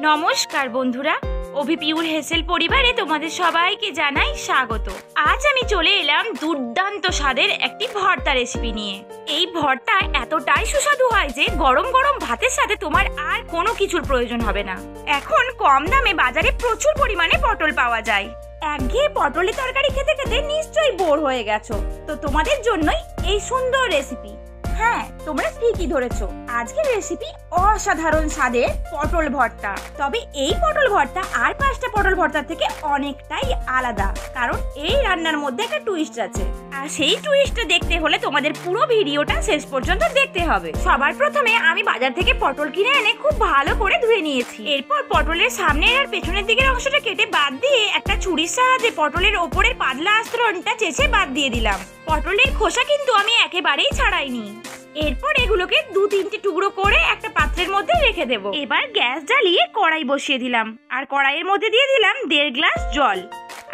নমস্কার বন্ধুরা, অভি পিউর হেসেল পরিবারে তোমাদের সবাইকে জানাই স্বাগত। আজ আমি চলে এলাম দুর্দান্ত স্বাদের একটি ভর্তা রেসিপি নিয়ে। এই ভর্তা এতটাই সুস্বাদু হয় যে গরম গরম ভাতের সাথে তোমার আর কোনো কিছুর প্রয়োজন হবে না। এখন কম দামে বাজারে প্রচুর পরিমাণে পটল পাওয়া যায়। একঘেয়ে পটলের তরকারি খেতে খেতে নিশ্চয়ই বোর হয়ে গেছো, তো তোমাদের জন্যই এই সুন্দর রেসিপি। হ্যাঁ, তোমরা ঠিকই ধরেছো, আজকের রেসিপি অসাধারণ স্বাদের পটল ভর্তা। তবে এই পটল ভর্তা আর 5টা পটল ভর্তার থেকে অনেকটাই আলাদা, কারণ এই রান্নার মধ্যে একটা টুইস্ট আছে। আর সেই টুইস্টটা দেখতে হলে তোমাদের পুরো ভিডিওটা শেষ পর্যন্ত দেখতে হবে। সবার প্রথমে আমি বাজার থেকে পটল কিনে এনে খুব ভালো করে ধুয়ে নিয়েছি। এরপর পটলের সামনের আর পেছনের দিকের অংশটা কেটে বাদ দিয়ে একটা ছুরির সাহায্যে পটলের ওপরের পাতলা আস্তরণটা চেঁচে বাদ দিয়ে দিলাম। পটলের খোসা কিন্তু আমি একেবারেই ছাড়াইনি। এরপর এগুলোকে 2-3টে টুকরো করে একটা পাত্রের মধ্যে রেখে দেব। এবার গ্যাস জ্বালিয়ে কড়াই বসিয়ে দিলাম, আর কড়াইয়ের মধ্যে দিয়ে দিলাম 1.5 গ্লাস জল।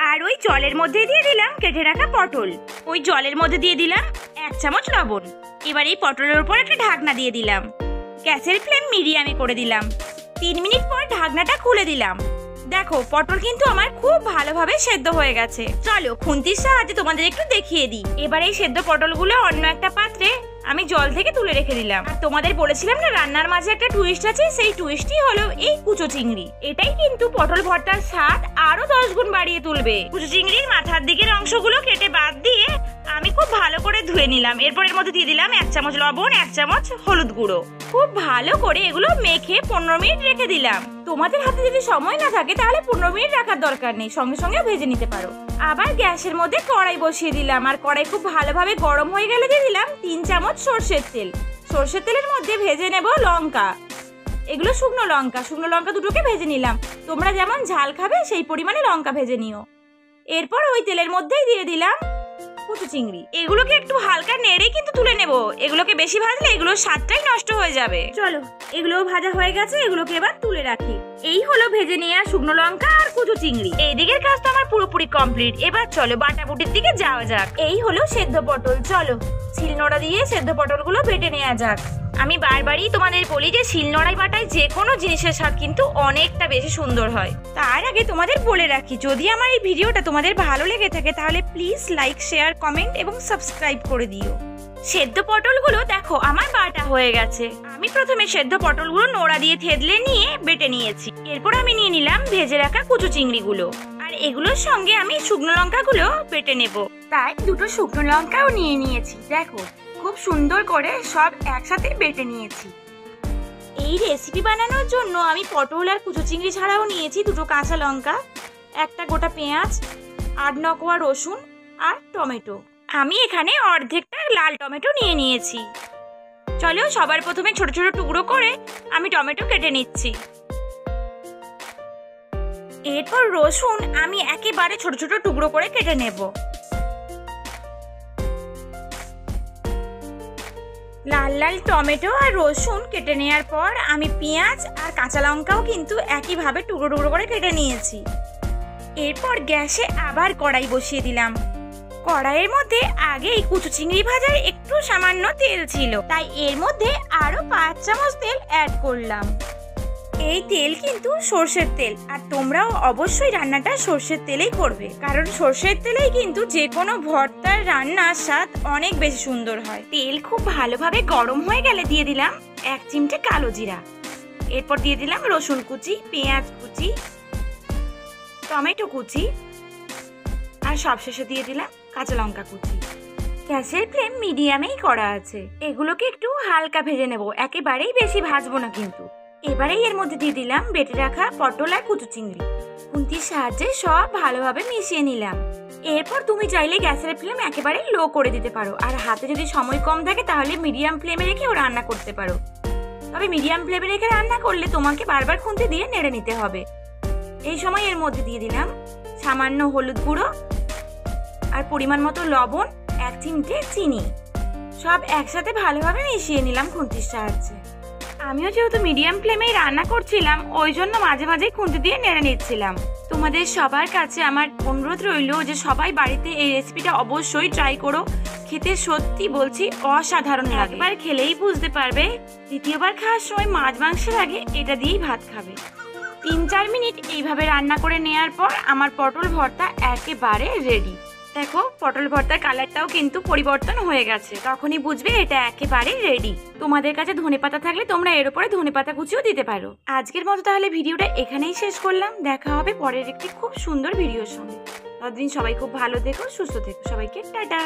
আর ওই জলের মধ্যে দিয়ে দিলাম কেটে রাখা পটল। ওই জলের মধ্যে দিয়ে দিলাম 1 চামচ লবণ। এবার এই পটলের উপর একটা ঢাকনা দিয়ে দিলাম। গ্যাসের ফ্লেম মিডিয়ামে করে দিলাম। 3 মিনিট পর ঢাকনাটা খুলে দিলাম। দেখো, পটল কিন্তু আমার খুব ভালোভাবে সেদ্ধ হয়ে গেছে। চলো খুন্তির সাহায্যে তোমাদের একটু দেখিয়ে দিই। এবার এই সেদ্ধ পটলগুলো অন্য একটা পাত্রে আমি জল থেকে তুলে রেখে দিলাম। আর তোমাদের বলেছিলাম না, রান্নার মাঝে একটা টুইস্ট আছে, সেই টুইস্টই হলো এই কুচো চিংড়ি। এটাই কিন্তু পটল ভর্তার স্বাদ আরো 10 গুণ বাড়িয়ে তুলবে। কুচো চিংড়ির মাথার দিকের অংশগুলো কেটে বাদ দিয়ে আমি খুব ভালো করে ধুয়ে নিলাম। এরপর এর মধ্যে দিয়ে দিলাম 1 চামচ লবণ, 1 চামচ হলুদ গুঁড়ো। খুব ভালো করে এগুলো মেখে 15 মিনিট রেখে দিলাম। তোমাদের হাতে যদি সময় না থাকে তাহলে 15 মিনিট রাখার দরকার নেই, সঙ্গে সঙ্গে ভেজে নিতে পারো। আবার গ্যাসের মধ্যে কড়াই বসিয়ে দিলাম, আর কড়াই খুব ভালোভাবে গরম হয়ে গেলে দিয়ে দিলাম 3 চামচ সরষের তেল। সরষের তেলের মধ্যে ভেজে নেব লঙ্কা। এগুলো শুকনো লঙ্কা দুটোকে ভেজে নিলাম। তোমরা যেমন ঝাল খাবে সেই পরিমাণে লঙ্কা ভেজে নিও। এরপর ওই তেলের মধ্যেই দিয়ে দিলাম কুচো চিংড়ি। এগুলোকে একটু হালকা নেড়ে কিন্তু তুলে নেব। এগুলোকে বেশি ভাজলে এগুলোর স্বাদটাই নষ্ট হয়ে যাবে। চলো, এগুলো ভাজা হয়ে গেছে, এগুলোকে এবার তুলে রাখি। এই হলো ভেজে নেওয়া শুকনো লঙ্কা আর কুচো চিংড়ি। এই দিকের কাজ তো আমার পুরোপুরি কমপ্লিট। এবার চলো বাটাবুটির দিকে যাওয়া যাক। এই হলো সেদ্ধ পটল। চলো শিলনোড়া দিয়ে সেদ্ধ পটলগুলো বেটে নেওয়া যাক। আমি বারবারই তোমাদের বলি যে শিলনোড়ায় বাটায় যে কোনো জিনিসের স্বাদ কিন্তু অনেকটা বেশি সুন্দর হয়। তার আগে তোমাদের বলে রাখি, যদি আমার এই ভিডিওটা তোমাদের ভালো লেগে থাকে তাহলে প্লিজ লাইক, শেয়ার, কমেন্ট এবং সাবস্ক্রাইব করে দিও। সেদ্ধ পটলগুলো দেখো আমার বাটা হয়ে গেছে। আমি প্রথমে সেদ্ধ পটলগুলো নোড়া দিয়ে থেদলে নিয়ে বেটে নিয়েছি। এরপর আমি নিয়ে নিলাম ভেজে রাখা কুচো চিংড়িগুলো, আর এগুলোর সঙ্গে আমি শুকনো লঙ্কাগুলো বেটে নেব। তাই 2টো শুকনো লঙ্কাও নিয়ে নিয়েছি। দেখো, খুব সুন্দর করে সব একসাথে বেটে নিয়েছি। এই রেসিপি বানানোর জন্য আমি পটল আর কুচো চিংড়ি ছাড়াও নিয়েছি 2টো কাঁচা লঙ্কা, একটা গোটা পেঁয়াজ, 8-9 কোয়া রসুন আর টমেটো। আমি এখানে অর্ধেকটা লাল টমেটো নিয়ে নিয়েছি। চলো সবার প্রথমে ছোট ছোট টুকরো করে আমি টমেটো কেটে নিচ্ছি। এরপর রসুন আমি একেবারে ছোট ছোট টুকরো করে কেটে নেব। লাল লাল টমেটো আর রসুন কেটে নেওয়ার পর আমি পেঁয়াজ আর কাঁচা লঙ্কাও কিন্তু একইভাবে টুকরো টুকরো করে কেটে নিয়েছি। এরপর গ্যাসে আবার কড়াই বসিয়ে দিলাম। কড়াইয়ের মধ্যে আগেই কুচো চিংড়ি ভাজার একটু সামান্য তেল ছিল, তাই এর মধ্যে আরো 5 চামচ তেল অ্যাড করলাম। এই তেল কিন্তু সর্ষের তেল, আর তোমরাও অবশ্যই রান্নাটা সর্ষের তেলেই করবে, কারণ সর্ষের তেলেই কিন্তু যে কোনো ভর্তার রান্নার স্বাদ অনেক বেশি সুন্দর হয়। তেল খুব ভালোভাবে গরম হয়ে গেলে দিয়ে দিলাম 1 চিমটে কালো জিরা। এরপর দিয়ে দিলাম রসুন কুচি, পেঁয়াজ কুচি, টমেটো কুচি, আর সবশেষে দিয়ে দিলাম কাঁচা লঙ্কা কুচি। গ্যাসের ফ্লেম মিডিয়ামেই করা আছে। এগুলোকে একটু হালকা ভেজে নেব, একেবারেই বেশি ভাজবো না কিন্তু। এবারেই এর মধ্যে দিয়ে দিলাম বেটে রাখা পটল আর কুচো চিংড়ি। খুন্তির সাহায্যে সব ভালোভাবে মিশিয়ে নিলাম। এরপর তুমি চাইলে গ্যাসের ফ্লেম একেবারে লো করে দিতে পারো, আর হাতে যদি সময় কম থাকে তাহলে মিডিয়াম ফ্লেমে রেখেও রান্না করতে পারো। তবে মিডিয়াম ফ্লেমে রেখে রান্না করলে তোমাকে বারবার খুন্তি দিয়ে নেড়ে নিতে হবে। এই সময় এর মধ্যে দিয়ে দিলাম সামান্য হলুদ গুঁড়ো আর পরিমাণ মতো লবণ, 1 চিমটে চিনি। সব একসাথে ভালোভাবে মিশিয়ে নিলাম খুন্তির সাহায্যে। আমিও যেহেতু মিডিয়াম ফ্লেমেই রান্না করছিলাম, ওই জন্য মাঝে মাঝে খুন্তি দিয়ে নেড়ে নিচ্ছিলাম। তোমাদের সবার কাছে আমার অনুরোধ রইল যে সবাই বাড়িতে এই রেসিপিটা অবশ্যই ট্রাই করো। খেতে সত্যি বলছি অসাধারণ লাগে। একবার খেলেই বুঝতে পারবে, দ্বিতীয়বার খাওয়ার সময় মাছ মাংসের আগে এটা দিয়েই ভাত খাবে। 3-4 মিনিট এইভাবে রান্না করে নেওয়ার পর আমার পটল ভর্তা একেবারে রেডি। দেখো পটল ভর্তার কালারটাও কিন্তু পরিবর্তন হয়ে গেছে, তখনই বুঝবে এটা একেবারে রেডি। তোমাদের কাছে ধনেপাতা থাকলে তোমরা এর উপরে ধনেপাতা কুচিও দিতে পারো। আজকের মতো তাহলে ভিডিওটা এখানেই শেষ করলাম। দেখা হবে পরের একটি খুব সুন্দর ভিডিওর সঙ্গে। ততদিন সবাই খুব ভালো থেকো, সুস্থ থেকো। সবাইকে টাটা।